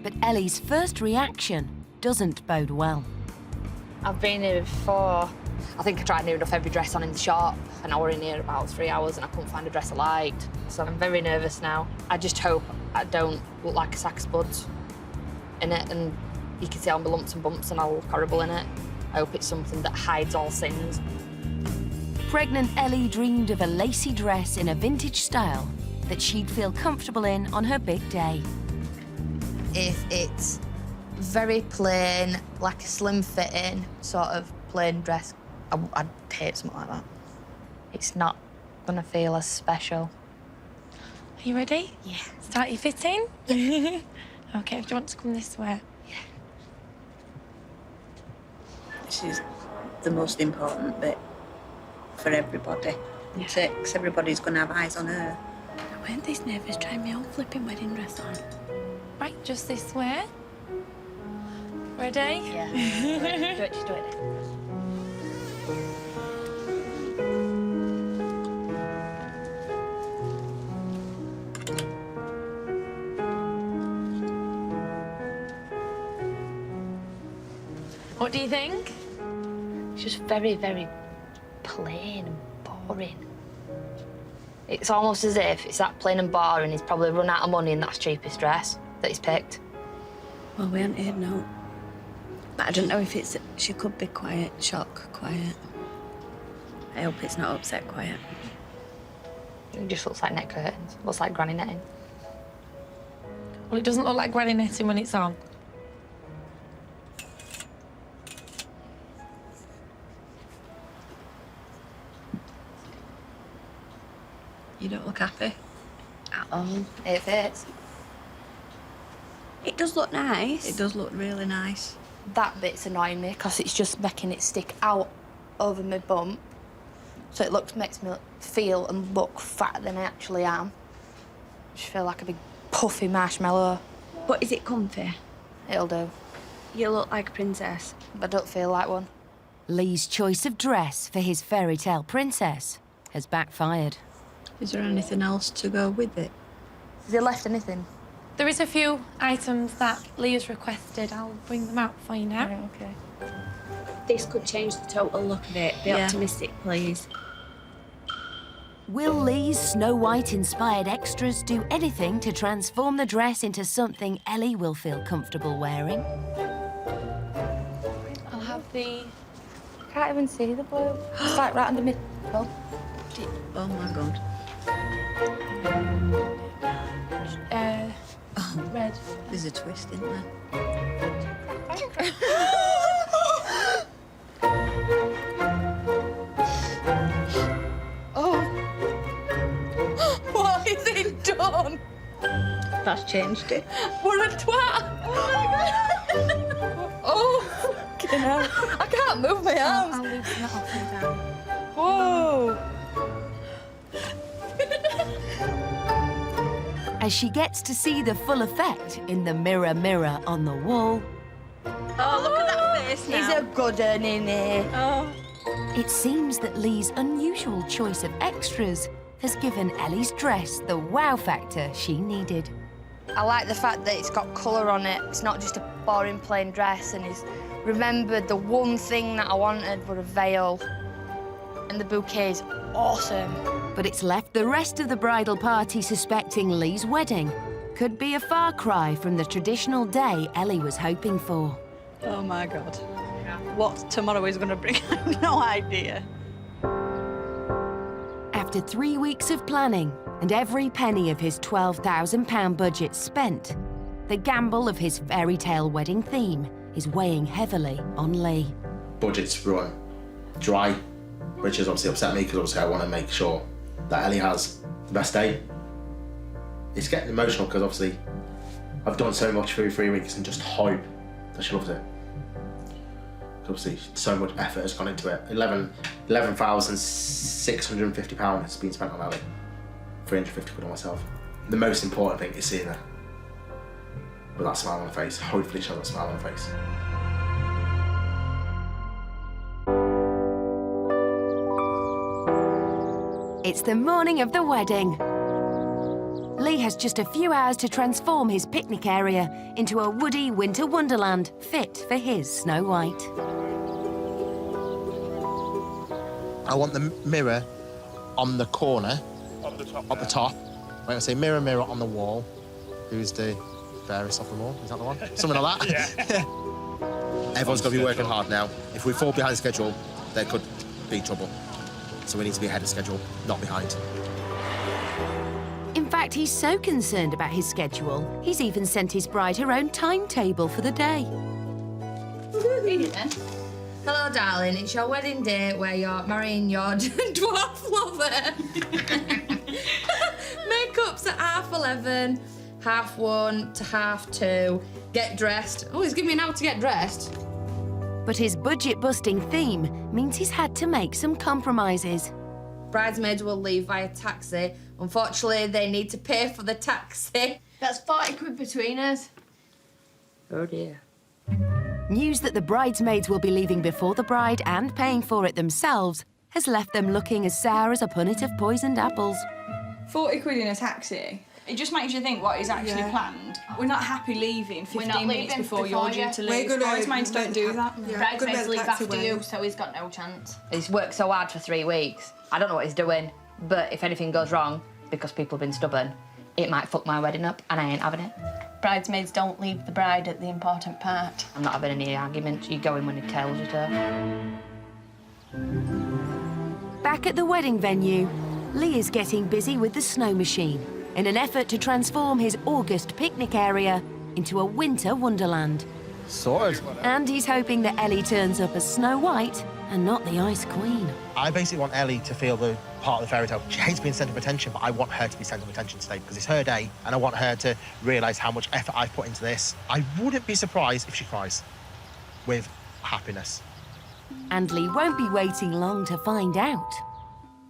But Ellie's first reaction doesn't bode well. I've been here before. I think I tried near enough every dress on in the shop, and I were in here about 3 hours and I couldn't find a dress I liked. So I'm very nervous now. I just hope I don't look like a sack of spuds in it, and you can see all my lumps and bumps and I'll look horrible in it. I hope it's something that hides all sins. Pregnant Ellie dreamed of a lacy dress in a vintage style that she'd feel comfortable in on her big day. If it's very plain, like a slim fitting, sort of plain dress, I'd hate something like that. It's not gonna feel as special. Are you ready? Yeah. Start your fitting? Okay, do you want to come this way? This is the most important bit for everybody, isn't it? 'Cause everybody's going to have eyes on her. Weren't these nervous trying my old flipping wedding dress on? Right, just this way. Ready? Yeah. Do it, just do it. What do you think? It's just very, very plain and boring. It's almost as if it's that plain and boring, he's probably run out of money and that's cheapest dress that he's picked. Well, we haven't heard no. But I don't know if it's... She could be quiet, shock, quiet. I hope it's not upset quiet. It just looks like net curtains. Looks like granny netting. Well, it doesn't look like granny netting when it's on. You don't look happy. At all. It fits. It does look nice. It does look really nice. That bit's annoying me because it's just making it stick out over my bum. So it makes me feel and look fatter than I actually am. I just feel like a big puffy marshmallow. But is it comfy? It'll do. You look like a princess. I don't feel like one. Lee's choice of dress for his fairy tale princess has backfired. Is there anything else to go with it? Has he left anything? There is a few items that Lee has requested. I'll bring them out for you now. Yeah, okay. This could change the total look of it. Be optimistic, please. Will Lee's Snow White-inspired extras do anything to transform the dress into something Ellie will feel comfortable wearing? I'll have the... Can't even see the blue. It's like right under middle. Oh, my God. Red. There's a twist, isn't there? Oh. What is it done? That's changed it. What a twat! Oh, my God! Oh, fucking hell. I can't move my arms. I'll loosen it up and down. Whoa! As she gets to see the full effect in the mirror on the wall, Oh, look at that face now. He's a good un in here. Oh. it seems that Lee's unusual choice of extras has given Ellie's dress the wow factor she needed. I like the fact that it's got colour on it. It's not just a boring plain dress, and he's remembered the one thing that I wanted were a veil. And the bouquet is awesome. But it's left the rest of the bridal party suspecting Lee's wedding could be a far cry from the traditional day Ellie was hoping for. Oh, my God. What tomorrow is going to bring, I have no idea. After 3 weeks of planning and every penny of his £12,000 budget spent, the gamble of his fairy tale wedding theme is weighing heavily on Lee. Budget's run dry, which has obviously upset me because obviously I want to make sure that Ellie has the best day. It's getting emotional because obviously I've done so much through 3 weeks and just hope that she loves it. Obviously, so much effort has gone into it. £11,650 has been spent on Ellie. 350 quid on myself. The most important thing is seeing her with that smile on her face. Hopefully she has a smile on her face. It's the morning of the wedding. Lee has just a few hours to transform his picnic area into a woody winter wonderland fit for his Snow White. I want the mirror on the corner. Up the top. When I say mirror, mirror on the wall. Who's the fairest of them all? Is that the one? Something like that? Yeah. Everyone's got to be working hard now. If we fall behind schedule, there could be trouble. So we need to be ahead of schedule, not behind. In fact, he's so concerned about his schedule, he's even sent his bride her own timetable for the day. Hello, darling. It's your wedding day where you're marrying your dwarf lover. Makeup's at 11:30, 1:30 to 2:30. Get dressed. Oh, he's giving me an hour to get dressed. But his budget-busting theme means he's had to make some compromises. Bridesmaids will leave via taxi. Unfortunately, they need to pay for the taxi. That's 40 quid between us. Oh dear. News that the bridesmaids will be leaving before the bride and paying for it themselves has left them looking as sour as a punnet of poisoned apples. 40 quid in a taxi. It just makes you think what is actually planned. We're not happy leaving 15 minutes before you're due to leave. Bridesmaids don't do that. Bridesmaids leave after you, so he's got no chance. He's worked so hard for 3 weeks. I don't know what he's doing, but if anything goes wrong, because people have been stubborn, it might fuck my wedding up, and I ain't having it. Bridesmaids don't leave the bride at the important part. I'm not having any arguments. You go in when he tells you to. Back at the wedding venue, Lee is getting busy with the snow machine in an effort to transform his August picnic area into a winter wonderland. Sorted. And he's hoping that Ellie turns up as Snow White and not the Ice Queen. I basically want Ellie to feel the part of the fairy tale. She hates being centre of attention, but I want her to be centre of attention today because it's her day, and I want her to realise how much effort I've put into this. I wouldn't be surprised if she cries with happiness. And Lee won't be waiting long to find out.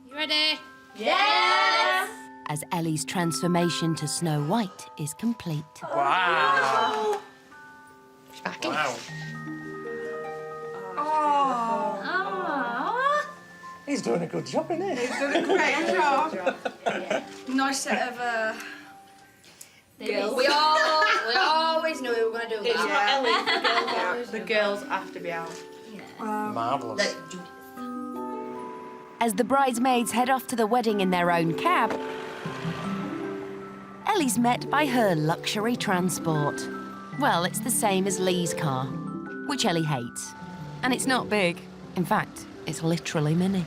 You ready? Yes! As Ellie's transformation to Snow White is complete. Wow. She's back in. Wow. He's doing a good job, isn't he? He's doing a great job. Nice set of Girls. We always knew we were going to do It's that. not Ellie. The girls have to be out. Marvellous. As the bridesmaids head off to the wedding in their own cab, Ellie's met by her luxury transport. Well, it's the same as Lee's car, which Ellie hates. And it's not big. In fact, it's literally mini.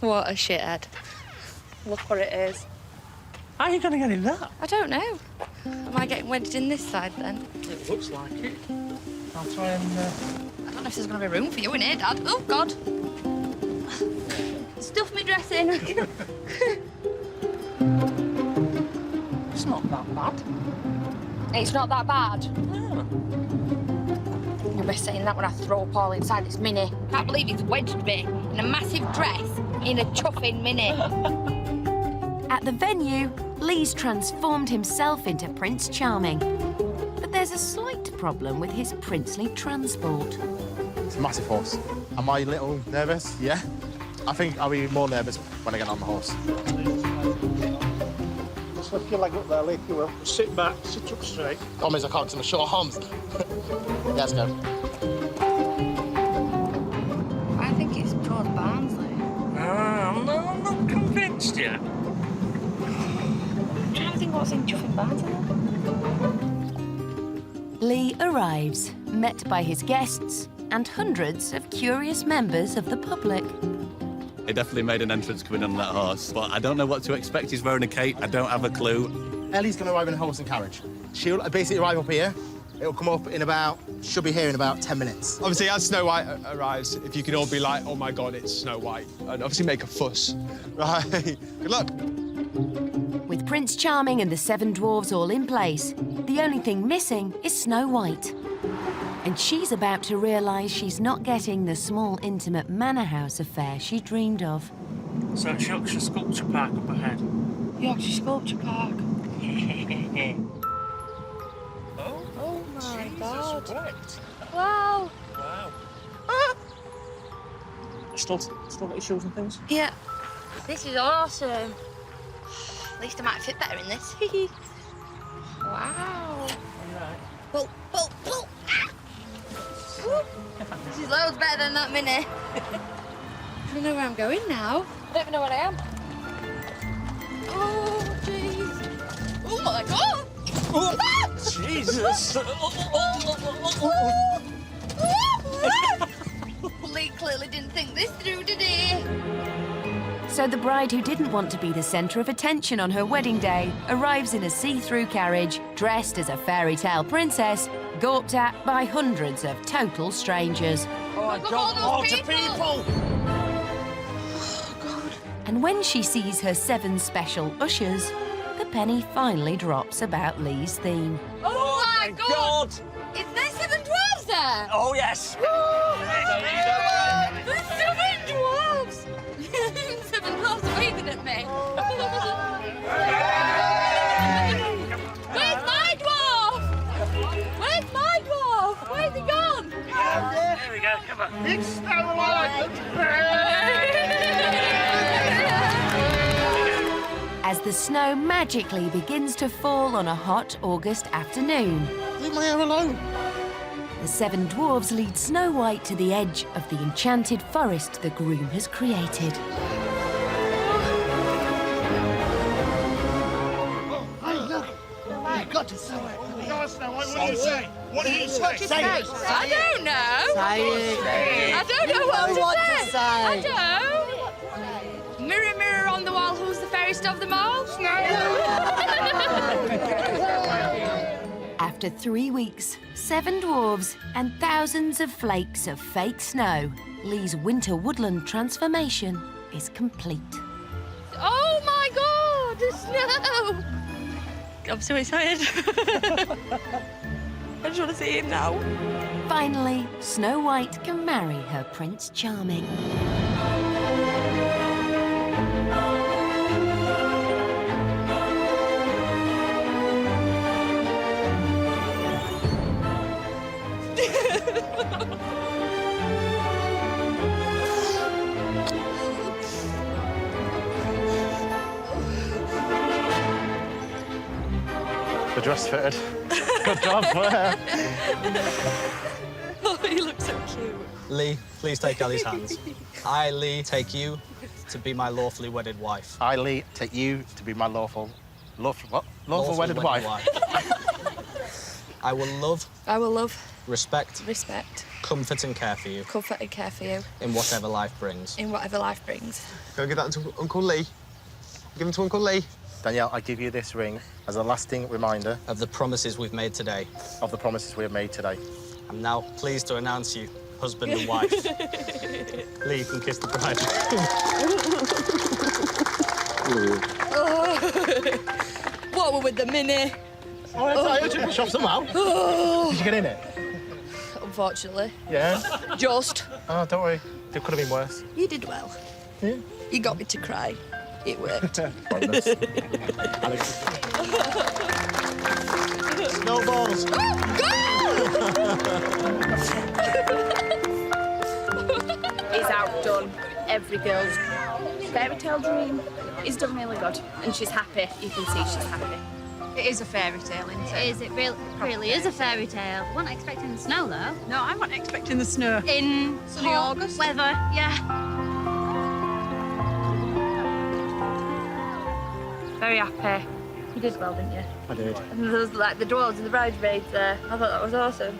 What a shithead. Look what it is. How are you going to get in that? I don't know. Am I getting wedged in this side then? It looks like it. I'll try and... I don't know if there's going to be room for you in here, Dad. Oh, God. Stuff me dress in. It's not that bad. It's not that bad. You'll be saying that when I throw Paul inside this mini. Can't believe he's wedged me in a massive dress in a chuffing mini. At the venue, Lee's transformed himself into Prince Charming. But there's a slight problem with his princely transport. It's a massive horse. Am I a little nervous? Yeah. I think I'll be more nervous when I get on the horse. Just lift your leg up there, Lee, if you will. Sit back, sit up straight. Problem is I can't, 'cause I'm a short arms. Yeah, let's go. I think it's towards Barnsley. I'm not convinced yet. I'm trying to think what's in chuffing Barnsley. Lee arrives, met by his guests and hundreds of curious members of the public. He definitely made an entrance coming on that horse, but I don't know what to expect. He's wearing a cape. I don't have a clue. Ellie's going to arrive in a horse and carriage. She'll basically arrive up here. It'll come up in about... She'll be here in about 10 minutes. Obviously, as Snow White arrives, if you can all be like, oh, my God, it's Snow White, and obviously make a fuss. Right, good luck. With Prince Charming and the 7 dwarves all in place, the only thing missing is Snow White. And she's about to realise she's not getting the small, intimate manor house affair she dreamed of. So it's Yorkshire Sculpture Park up ahead. Yorkshire Sculpture Park. Oh my God. What? Wow. Wow. Still got your shoes and things? Yeah. This is awesome. At least I might fit better in this. Wow. Alright. Pull, pull, pull. This is loads better than that mini. I don't know where I'm going now. I don't even know where I am. Oh, jeez. Oh, my God. Oh, Jesus. Lee clearly didn't think this through, did he? So the bride who didn't want to be the centre of attention on her wedding day arrives in a see-through carriage, dressed as a fairy tale princess, gawped at by hundreds of total strangers. Oh, my God, loads of people! Oh, God. And when she sees her 7 special ushers, the penny finally drops about Lee's theme. Oh, my God! Is there 7 dwarfs? there? Oh, yes. The 7 dwarfs! 7 dwarfs are waving at me. Where's my dwarf? Where's my dwarf? Where's he gone? There we go, come on. Big snow island. As the snow magically begins to fall on a hot August afternoon. Leave my hair alone. The 7 dwarves lead Snow White to the edge of the enchanted forest the groom has created. Hey, look. You've got to say it. Go on, Snow White, what do you say? What do you say? Say it. I don't know. Say it. I don't know what to say. I don't. Mirror, mirror on the wall, who's the fairest of them all? After 3 weeks, 7 dwarves and thousands of flakes of fake snow, Lee's winter woodland transformation is complete. Oh my God, the snow! I'm so excited. I just want to see him now. Finally, Snow White can marry her Prince Charming. The dress fitted. Good job for her. Oh, he looks so cute. Lee, please take Ellie's hands. I, Lee, take you to be my lawfully wedded wife. I, Lee, take you to be my lawful wedded wife. I will love. I will love. Respect. Respect. Comfort and care for you. Comfort and care for you. In whatever life brings. In whatever life brings. Go give that to Uncle Lee. Give him to Uncle Lee. Danielle, I give you this ring as a lasting reminder of the promises we've made today. Of the promises we have made today. I'm now pleased to announce you husband and wife. Lee, you can kiss the bride. What were with the mini? Oh, I took the shop somehow. Did you get in it? Unfortunately. Yeah? Just. Oh, don't worry. It could have been worse. You did well. Yeah? You got me to cry. It worked. Snowballs. He's outdone every girl's fairy tale dream. He's done really good, and she's happy. You can see she's happy. It is a fairy tale, isn't it? It is. It really is a fairy tale. We're not expecting the snow, though. No, I'm not expecting the snow. In sunny August weather, yeah. Very happy. You did well, didn't you? I did. And there was like the dwarves and the bridesmaids there. I thought that was awesome.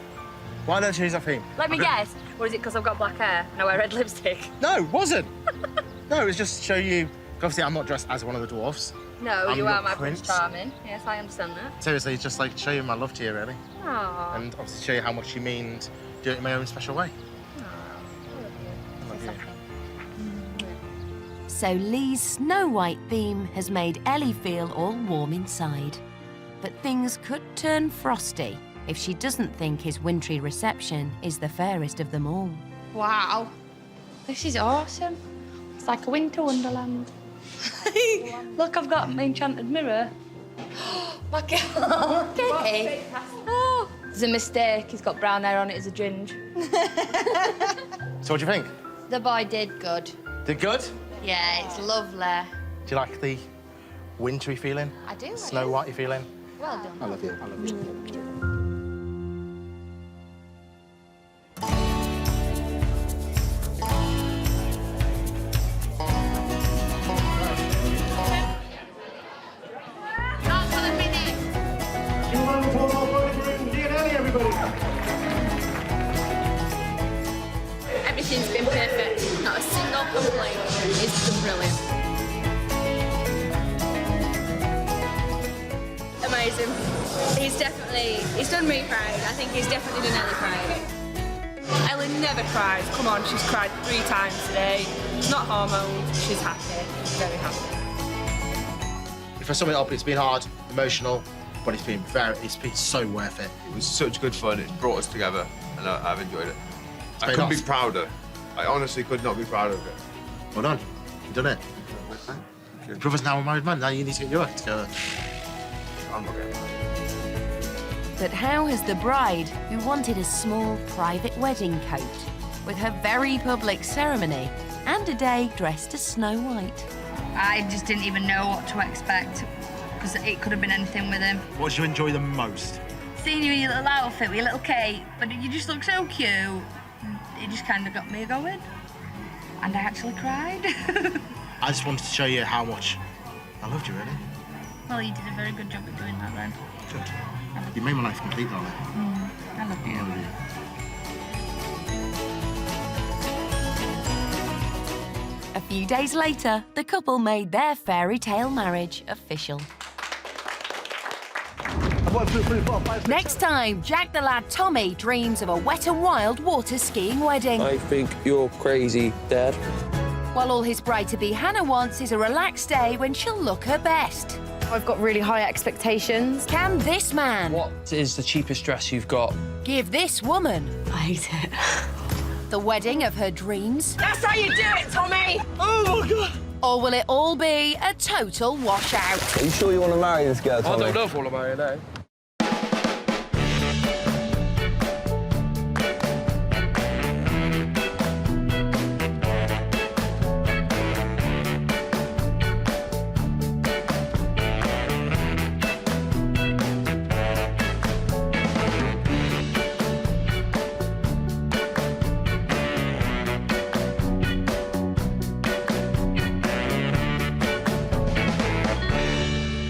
Why don't you use that theme? Let me guess. Or is it because I've got black hair and I wear red lipstick? No, it wasn't. No, it was just to show you. Obviously, I'm not dressed as one of the dwarfs. No, I'm you your are my prince. Prince Charming. Yes, I understand that. Seriously, just like show you my love to you, really. Aww. And obviously show you how much you mean and do it in my own special way. I love you. So Lee's Snow White theme has made Ellie feel all warm inside. But things could turn frosty if she doesn't think his wintry reception is the fairest of them all. Wow. This is awesome. It's like a winter wonderland. Look, I've got my enchanted mirror. My God. Did he? Oh. It's a mistake. He's got brown hair on it as a ginge. So what do you think? The boy did good. Did good? Yeah, it's lovely. Do you like the wintry feeling? I do. Snow Whitey feeling? Well done. I love you. I love you. Everything's been perfect. Not a single complaint. It's been brilliant. Amazing. He's done me proud. I think he's definitely done Ellie proud. Ellie never cries. Come on, she's cried 3 times today. It's not hormones. She's happy. Very happy. If I sum it up, it's been hard, emotional, but it's been so worth it. It was such good fun. It brought us together, and and I've enjoyed it. I paid couldn't be off. prouder. I honestly could not be prouder of it. Well done. You've done it. Your brother's now a married man. Now you need to get your act together. I'm not getting married. But how has the bride, who wanted a small private wedding coat, with her very public ceremony and a day dressed as Snow White? I just didn't even know what to expect, because it could have been anything with him. What did you enjoy the most? Seeing you in your little outfit with your little cake, but you just look so cute. It just kind of got me going. And I actually cried. I just wanted to show you how much I loved you, really. Well, you did a very good job of doing that then. Good. You made my life complete, darling. I love you. I love you. A few days later, the couple made their fairy tale marriage official. Next time, Jack the lad Tommy dreams of a wet and wild water skiing wedding. I think you're crazy, Dad. While all his bride-to-be Hannah wants is a relaxed day when she'll look her best. I've got really high expectations. Can this man What is the cheapest dress you've got? give this woman I hate it. the wedding of her dreams? That's how you do it, Tommy! Oh, my God! Or will it all be a total washout? Are you sure you want to marry this girl, Tommy? I don't know if I want to marry her now.